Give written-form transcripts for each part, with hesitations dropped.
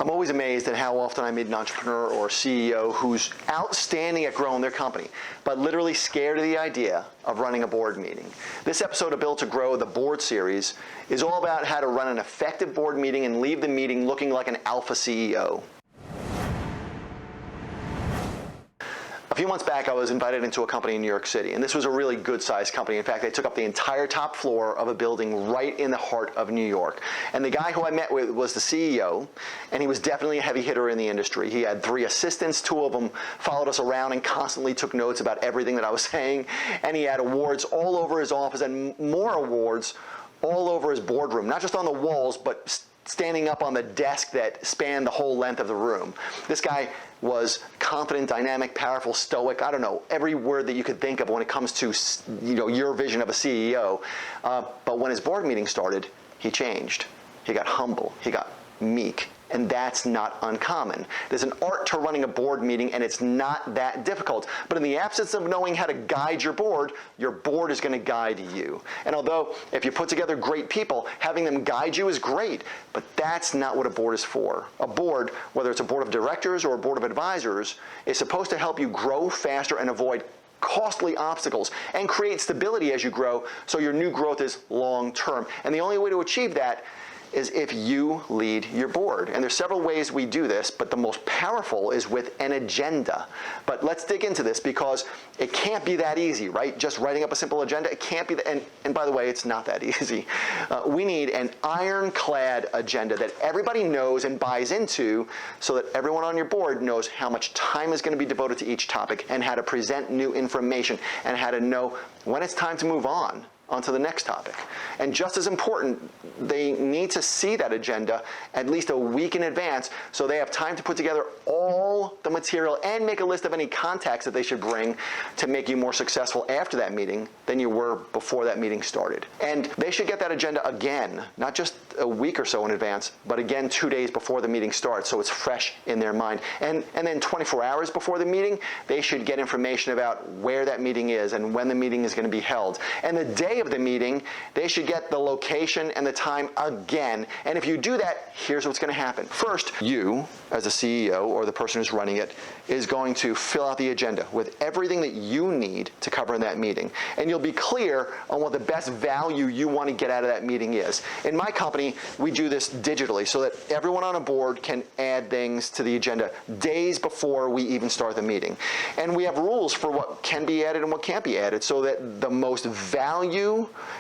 I'm always amazed at how often I meet an entrepreneur or CEO who's outstanding at growing their company, but literally scared of the idea of running a board meeting. This episode of Built to Grow, the board series, is all about how to run an effective board meeting and leave the meeting looking like an alpha CEO. A few months back, I was invited into a company in New York City, and this was a really good-sized company. In fact, they took up the entire top floor of a building right in the heart of New York. And the guy who I met with was the CEO, and he was definitely a heavy hitter in the industry. He had 3 assistants, 2 of them followed us around and constantly took notes about everything that I was saying, and he had awards all over his office and more awards all over his boardroom, not just on the walls, but standing up on the desk that spanned the whole length of the room. This guy was confident, dynamic, powerful, stoic, I don't know, every word that you could think of when it comes to, your vision of a CEO. But when his board meeting started, he changed. He got humble, he got meek, and that's not uncommon. There's an art to running a board meeting, and it's not that difficult. But in the absence of knowing how to guide your board is going to guide you. And although if you put together great people, having them guide you is great, but that's not what a board is for. A board, whether it's a board of directors or a board of advisors, is supposed to help you grow faster and avoid costly obstacles and create stability as you grow so your new growth is long-term. And the only way to achieve that is if you lead your board. And there's several ways we do this, but the most powerful is with an agenda. But let's dig into this because it can't be that easy, right? Just writing up a simple agenda, it can't be, and by the way, it's not that easy. We need an ironclad agenda that everybody knows and buys into so that everyone on your board knows how much time is going to be devoted to each topic and how to present new information and how to know when it's time to move on onto the next topic. And just as important, they need to see that agenda at least a week in advance so they have time to put together all the material and make a list of any contacts that they should bring to make you more successful after that meeting than you were before that meeting started. And they should get that agenda again, not just a week or so in advance, but again 2 days before the meeting starts so it's fresh in their mind. And then 24 hours before the meeting, they should get information about where that meeting is and when the meeting is going to be held. And the day of the meeting, they should get the location and the time again. And if you do that, here's what's going to happen. First, you, as the CEO or the person who's running it, is going to fill out the agenda with everything that you need to cover in that meeting. And you'll be clear on what the best value you want to get out of that meeting is. In my company, we do this digitally so that everyone on a board can add things to the agenda days before we even start the meeting. And we have rules for what can be added and what can't be added so that the most value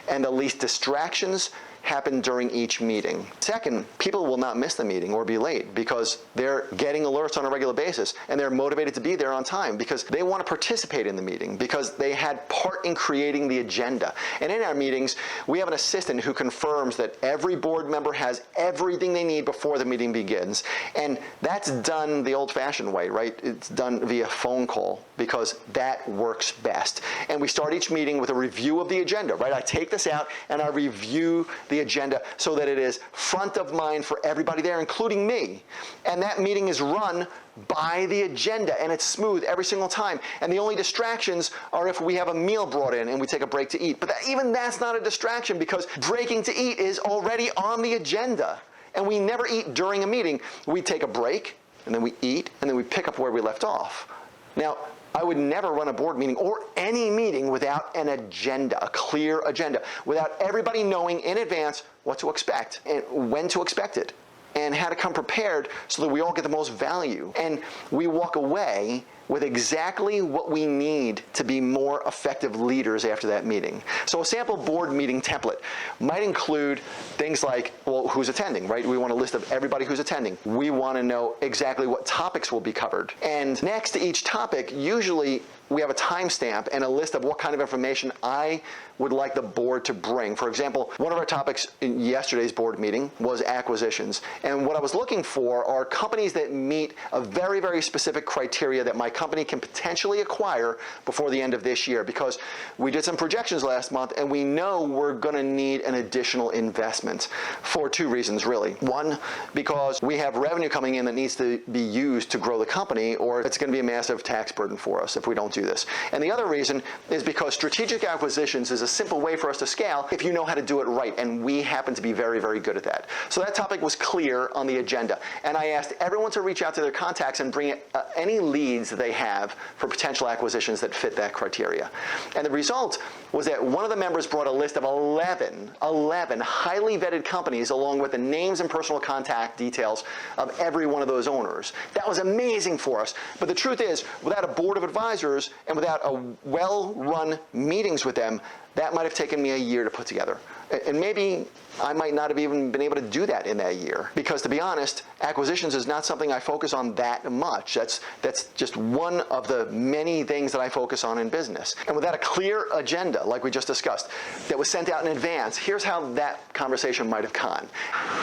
and the least distractions happen during each meeting. Second, people will not miss the meeting or be late because they're getting alerts on a regular basis and they're motivated to be there on time because they want to participate in the meeting because they had part in creating the agenda. And in our meetings, we have an assistant who confirms that every board member has everything they need before the meeting begins. And that's done the old-fashioned way, right? It's done via phone call because that works best. And we start each meeting with a review of the agenda, right? I take this out and I review the agenda so that it is front of mind for everybody there, including me. And that meeting is run by the agenda and it's smooth every single time. And the only distractions are if we have a meal brought in and we take a break to eat. But even that's not a distraction because breaking to eat is already on the agenda. And we never eat during a meeting. We take a break and then we eat and then we pick up where we left off. Now, I would never run a board meeting or any meeting without an agenda, a clear agenda, without everybody knowing in advance what to expect and when to expect it and how to come prepared so that we all get the most value. And we walk away with exactly what we need to be more effective leaders after that meeting. So a sample board meeting template might include things like, well, who's attending, right? We want a list of everybody who's attending. We want to know exactly what topics will be covered. And next to each topic, usually we have a timestamp and a list of what kind of information I would like the board to bring. For example, one of our topics in yesterday's board meeting was acquisitions. And what I was looking for are companies that meet a very, very specific criteria that my company can potentially acquire before the end of this year, because we did some projections last month and we know we're going to need an additional investment for two reasons, really. One, because we have revenue coming in that needs to be used to grow the company, or it's going to be a massive tax burden for us if we don't do this. And the other reason is because strategic acquisitions is a simple way for us to scale if you know how to do it right, and we happen to be very, very good at that. So that topic was clear on the agenda, and I asked everyone to reach out to their contacts and bring any leads that they have for potential acquisitions that fit that criteria. And the result was that one of the members brought a list of 11 highly vetted companies, along with the names and personal contact details of every one of those owners. That was amazing for us. But the truth is, without a board of advisors and without a well-run meetings with them, that might have taken me a year to put together. And maybe I might not have even been able to do that in that year, because to be honest, acquisitions is not something I focus on that much. That's just one of the many things that I focus on in business. And without a clear agenda, like we just discussed, that was sent out in advance, here's how that conversation might have gone.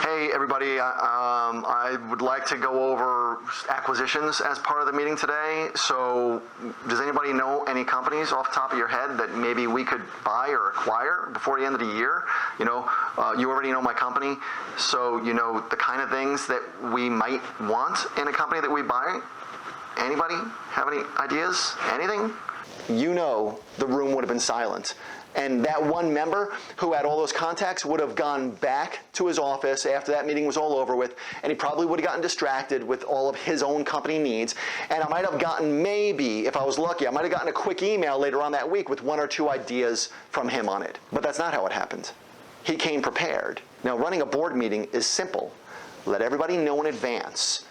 Hey everybody, I would like to go over acquisitions as part of the meeting today. So does anybody know any companies off the top of your head that maybe we could buy or acquire before the end of the year? You already know my company, so you know the kind of things that we might want in a company that we buy. Anybody have any ideas? Anything? You know, the room would have been silent. And that one member who had all those contacts would have gone back to his office after that meeting was all over with, and he probably would have gotten distracted with all of his own company needs. And I might have gotten, maybe, if I was lucky, I might have gotten a quick email later on that week with one or two ideas from him on it. But that's not how it happened. He came prepared. Now, running a board meeting is simple. Let everybody know in advance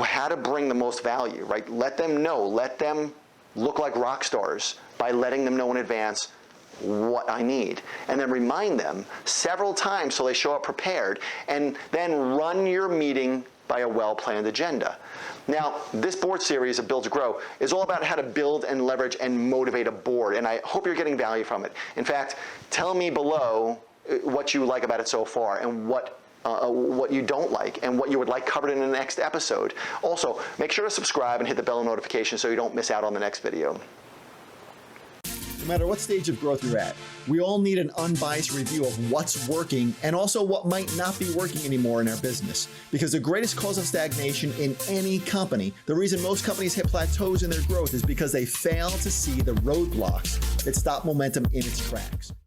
how to bring the most value, right? Let them know. Let them look like rock stars by letting them know in advance what I need. And then remind them several times so they show up prepared, and then run your meeting by a well-planned agenda. Now, this board series of Build to Grow is all about how to build and leverage and motivate a board, and I hope you're getting value from it. In fact, tell me below what you like about it so far, and what you don't like, and what you would like covered in the next episode. Also, make sure to subscribe and hit the bell notification so you don't miss out on the next video. No matter what stage of growth you're at, we all need an unbiased review of what's working and also what might not be working anymore in our business. Because the greatest cause of stagnation in any company, the reason most companies hit plateaus in their growth, is because they fail to see the roadblocks that stop momentum in its tracks.